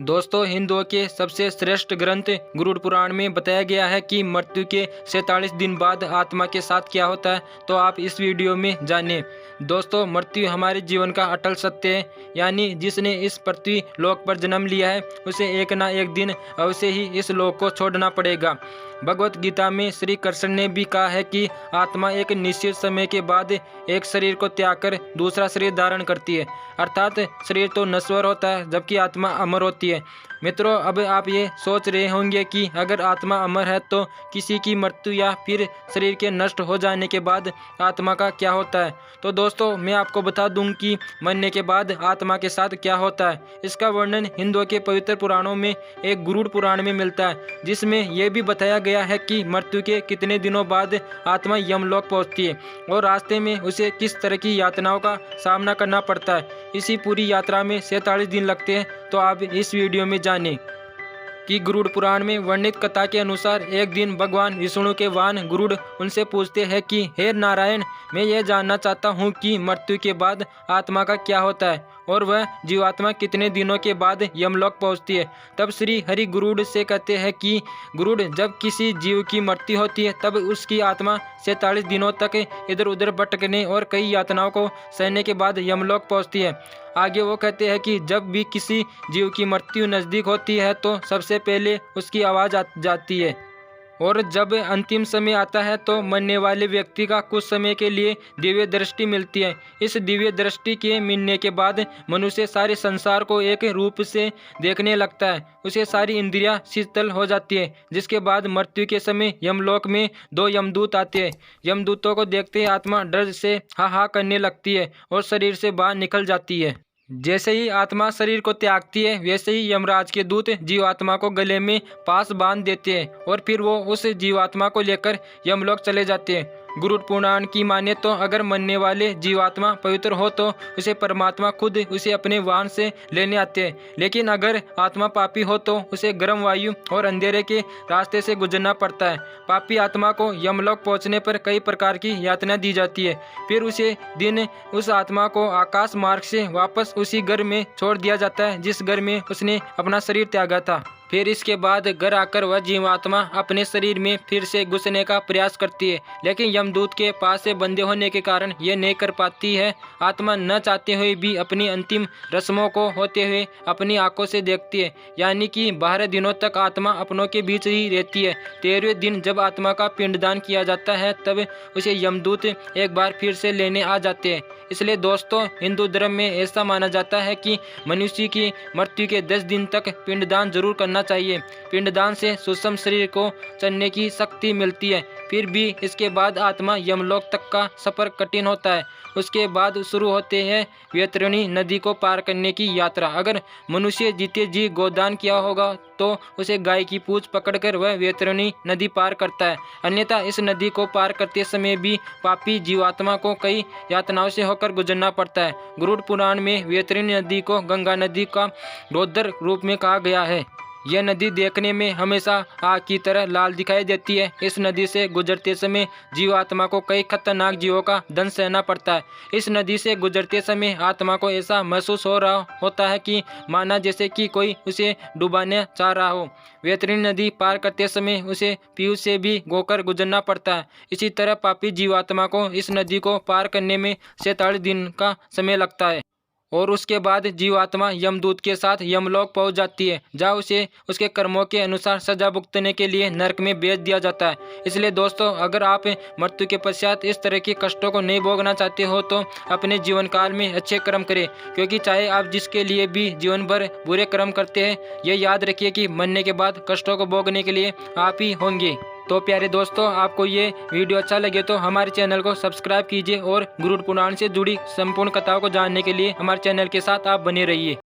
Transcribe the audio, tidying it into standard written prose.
दोस्तों, हिंदुओं के सबसे श्रेष्ठ ग्रंथ गरुड़ पुराण में बताया गया है कि मृत्यु के 47 दिन बाद आत्मा के साथ क्या होता है, तो आप इस वीडियो में जानें। दोस्तों, मृत्यु हमारे जीवन का अटल सत्य है, यानी जिसने इस पृथ्वी लोक पर जन्म लिया है उसे एक ना एक दिन अवश्य ही इस लोक को छोड़ना पड़ेगा। भगवत गीता में श्री कृष्ण ने भी कहा है कि आत्मा एक निश्चित समय के बाद एक शरीर को त्याग कर दूसरा शरीर धारण करती है, अर्थात शरीर तो नश्वर होता है जबकि आत्मा अमर होती है। मित्रों, अब आप ये सोच रहे होंगे कि अगर आत्मा अमर है तो किसी की मृत्यु या फिर शरीर के नष्ट हो जाने के बाद आत्मा का क्या होता है। तो दोस्तों, मैं आपको बता दूं कि मरने के बाद आत्मा के साथ क्या होता है। इसका वर्णन हिंदुओं के पवित्र पुराणों में एक गरुड़ पुराण में मिलता है, जिसमें यह भी बताया गया है कि मृत्यु के कितने दिनों बाद आत्मा यमलोक पहुंचती है और रास्ते में उसे किस तरह की यातनाओं का सामना करना पड़ता है। इसी पूरी यात्रा में 47 दिन लगते हैं, तो आप इस वीडियो में जानें कि गरुड़ पुराण में वर्णित कथा के अनुसार एक दिन भगवान विष्णु के वाहन गरुड़ उनसे पूछते हैं कि हे नारायण, मैं ये जानना चाहता हूँ कि मृत्यु के बाद आत्मा का क्या होता है और वह जीवात्मा कितने दिनों के बाद यमलोक पहुँचती है। तब श्री हरि गरुड़ से कहते हैं कि गरुड़, जब किसी जीव की मृत्यु होती है तब उसकी आत्मा 47 दिनों तक इधर उधर भटकने और कई यातनाओं को सहने के बाद यमलोक पहुँचती है। आगे वो कहते हैं कि जब भी किसी जीव की मृत्यु नज़दीक होती है तो सबसे पहले उसकी आवाज़ जाती है, और जब अंतिम समय आता है तो मरने वाले व्यक्ति का कुछ समय के लिए दिव्य दृष्टि मिलती है। इस दिव्य दृष्टि के मिलने के बाद मनुष्य सारे संसार को एक रूप से देखने लगता है। उसे सारी इंद्रियां शीतल हो जाती है, जिसके बाद मृत्यु के समय यमलोक में 2 यमदूत आते हैं। यमदूतों को देखते ही आत्मा डर से हा हा करने लगती है और शरीर से बाहर निकल जाती है। जैसे ही आत्मा शरीर को त्यागती है, वैसे ही यमराज के दूत जीवात्मा को गले में पास बांध देते हैं और फिर वो उस जीवात्मा को लेकर यमलोक चले जाते हैं। गरुड़ पुराण की माने तो अगर मरने वाले जीवात्मा पवित्र हो तो उसे परमात्मा खुद उसे अपने वाहन से लेने आते हैं, लेकिन अगर आत्मा पापी हो तो उसे गर्म वायु और अंधेरे के रास्ते से गुजरना पड़ता है। पापी आत्मा को यमलोक पहुंचने पर कई प्रकार की यातना दी जाती है। फिर उसे दिन उस आत्मा को आकाश मार्ग से वापस उसी घर में छोड़ दिया जाता है जिस घर में उसने अपना शरीर त्यागा था। फिर इसके बाद घर आकर वह जीवात्मा अपने शरीर में फिर से घुसने का प्रयास करती है, लेकिन यमदूत के पास से बंधे होने के कारण ये नहीं कर पाती है। आत्मा न चाहते हुए भी अपनी अंतिम रस्मों को होते हुए अपनी आंखों से देखती है, यानी कि 12 दिनों तक आत्मा अपनों के बीच ही रहती है। 13वें दिन जब आत्मा का पिंडदान किया जाता है तब उसे यमदूत एक बार फिर से लेने आ जाते हैं। इसलिए दोस्तों, हिंदू धर्म में ऐसा माना जाता है कि मनुष्य की मृत्यु के 10 दिन तक पिंडदान जरूर करना चाहिए। पिंडदान से सूक्ष्म शरीर को चलने की शक्ति मिलती है। फिर भी इसके बाद आत्मा यमलोक तक का सफर कठिन होता है। उसके बाद शुरू होते हैं वैतरणी नदी को पार करने की यात्रा। अगर मनुष्य जीते जी गोदान किया होगा तो उसे गाय की पूंछ पकड़कर वह वैतरणी नदी पार करता है, अन्यथा इस नदी को पार करते समय भी पापी जीवात्मा को कई यातनाओं से होकर गुजरना पड़ता है। गरुड़ पुराण में वैतरणी नदी को गंगा नदी का रौद्र रूप में कहा गया है। यह नदी देखने में हमेशा आग की तरह लाल दिखाई देती है। इस नदी से गुजरते समय जीवात्मा को कई खतरनाक जीवों का दंश सहना पड़ता है। इस नदी से गुजरते समय आत्मा को ऐसा महसूस हो रहा होता है कि माना जैसे कि कोई उसे डुबाने चाह रहा हो। वैतरणी नदी पार करते समय उसे पीयूष से भी होकर गुजरना पड़ता है। इसी तरह पापी जीवात्मा को इस नदी को पार करने में 47 दिन का समय लगता है और उसके बाद जीवात्मा यमदूत के साथ यमलोक पहुंच जाती है, जहाँ उसे उसके कर्मों के अनुसार सजा भुगतने के लिए नरक में भेज दिया जाता है। इसलिए दोस्तों, अगर आप मृत्यु के पश्चात इस तरह के कष्टों को नहीं भोगना चाहते हो तो अपने जीवन काल में अच्छे कर्म करें, क्योंकि चाहे आप जिसके लिए भी जीवन भर बुरे कर्म करते हैं, ये याद रखिए कि मरने के बाद कष्टों को भोगने के लिए आप ही होंगे। तो प्यारे दोस्तों, आपको ये वीडियो अच्छा लगे तो हमारे चैनल को सब्सक्राइब कीजिए और गरुड़ पुराण से जुड़ी संपूर्ण कथाओं को जानने के लिए हमारे चैनल के साथ आप बने रहिए।